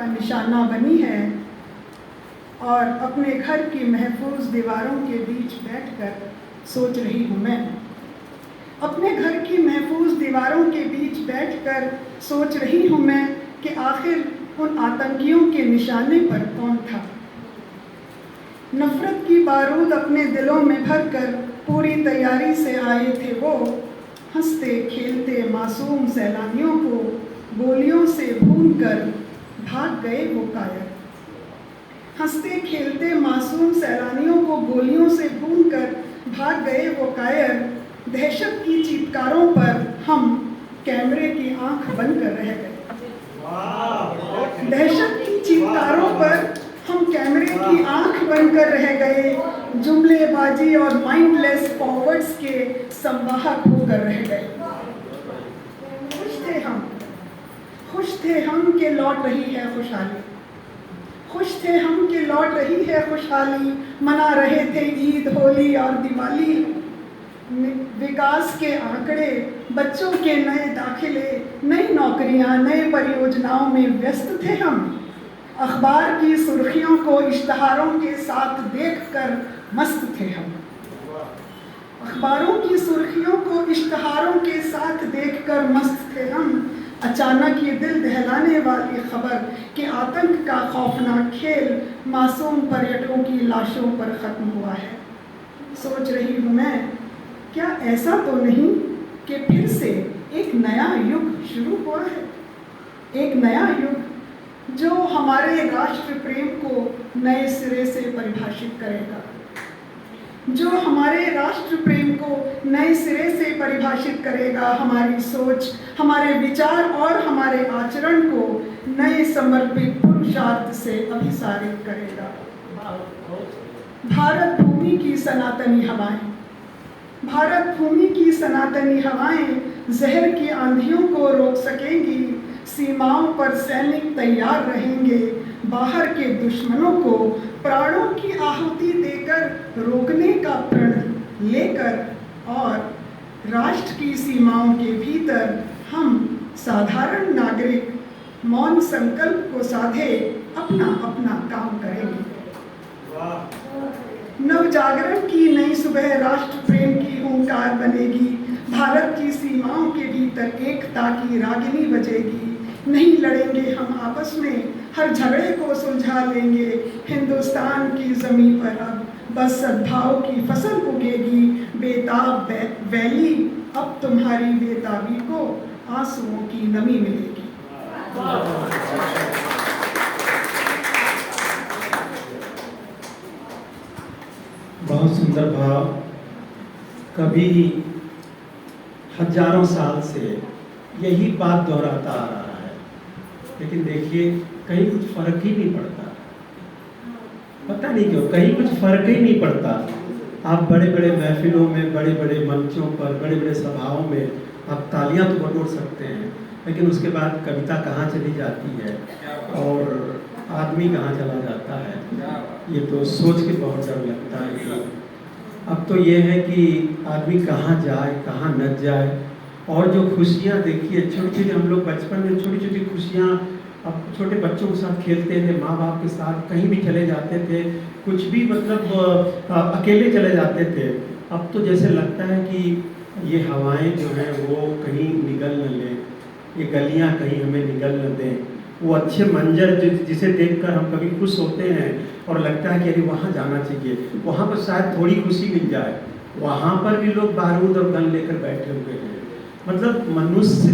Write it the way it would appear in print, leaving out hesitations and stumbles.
निशाना बनी है और अपने घर की महफूज दीवारों के बीच बैठकर सोच रही हूँ मैं। अपने घर की महफूज दीवारों के बीच बैठकर सोच रही हूँ मैं कि आखिर उन आतंकियों के निशाने पर कौन था। नफरत की बारूद अपने दिलों में भरकर पूरी तैयारी से आए थे वो। हंसते खेलते मासूम सैलानियों को गोलियों से भूनकर भाग गए वो कायर। हंसते खेलते मासूम सैलानियों को गोलियों से भूनकर भाग गए वो कायर। दहशत की चीत्कारों पर हम कैमरे की आंख बंद कर रह गए। दहशत की चीत्कारों पर हम कैमरे की आंख बंद कर रह गए। जुमलेबाजी और माइंडलेस फॉरवर्ड्स के संवाहक होकर रह गए। खुश थे हम कि लौट रही है खुशहाली। खुश थे हम कि लौट रही है खुशहाली। मना रहे थे ईद, होली और दिवाली। विकास के आंकड़े, बच्चों के नए दाखिले, नई नौकरियां, नए परियोजनाओं में व्यस्त थे हम। अखबार की सुर्खियों को इश्तहारों के साथ देखकर मस्त थे हम। अखबारों की सुर्खियों को इश्तहारों के साथ देखकर मस्त थे हम। अचानक ये दिल दहलाने वाली खबर कि आतंक का खौफनाक खेल मासूम पर्यटकों की लाशों पर ख़त्म हुआ है। सोच रही हूँ मैं, क्या ऐसा तो नहीं कि फिर से एक नया युग शुरू हुआ है। एक नया युग जो हमारे राष्ट्र प्रेम को नए सिरे से परिभाषित करेगा। जो हमारे राष्ट्र प्रेम को नए सिरे से परिभाषित करेगा। हमारी सोच, हमारे विचार और हमारे आचरण को नए समर्पित पुरुषार्थ से अभिसारित करेगा। भारत भूमि की सनातनी हवाएं, भारत भूमि की सनातनी हवाएं जहर की आंधियों को रोक सकेंगी। सीमाओं पर सैनिक तैयार रहेंगे बाहर के दुश्मनों को प्राणों की आहुति देकर रोकने का प्रण लेकर। और राष्ट्र की सीमाओं के भीतर हम साधारण नागरिक मौन संकल्प को साधे अपना अपना काम करेंगे। नवजागरण की नई सुबह राष्ट्र प्रेम की हुंकार बनेगी। भारत की सीमाओं के भीतर एकता की रागिनी बजेगी। नहीं लड़ेंगे हम आपस में, हर झगड़े को सुलझा लेंगे। हिंदुस्तान की ज़मीं पर अब बस सद्भाव की फसल उगेगी। बेताब वैली अब तुम्हारी बेताबी को आंसुओं की नमी मिलेगी। बहुत सुंदर भाव। कभी हजारों साल से यही बात दोहराता आ रहा है, लेकिन देखिए कहीं कुछ फर्क ही नहीं पड़ता। पता नहीं क्यों, कहीं कुछ फर्क ही नहीं पड़ता। आप बड़े बड़े महफिलों में, बड़े बड़े मंचों पर, बड़े बड़े सभाओं में आप तालियां तो बटोर सकते हैं, लेकिन उसके बाद कविता कहाँ चली जाती है और आदमी कहाँ चला जाता है, ये तो सोच के बहुत डर लगता है। अब तो ये है कि आदमी कहाँ जाए, कहाँ न जाए। और जो खुशियाँ देखिए, छोटी छोटी, हम लोग बचपन में छोटी छोटी खुशियाँ, अब छोटे बच्चों के साथ खेलते थे, माँ बाप के साथ कहीं भी चले जाते थे, कुछ भी मतलब अकेले चले जाते थे। अब तो जैसे लगता है कि ये हवाएं जो हैं वो कहीं निगल न लें, ये गलियाँ कहीं हमें निगल न दें। वो अच्छे मंजर जिसे देखकर हम कभी खुश होते हैं और लगता है कि अरे वहाँ जाना चाहिए, वहाँ पर शायद थोड़ी खुशी मिल जाए, वहाँ पर भी लोग बारूद और गन लेकर बैठे हुए हैं। मतलब मनुष्य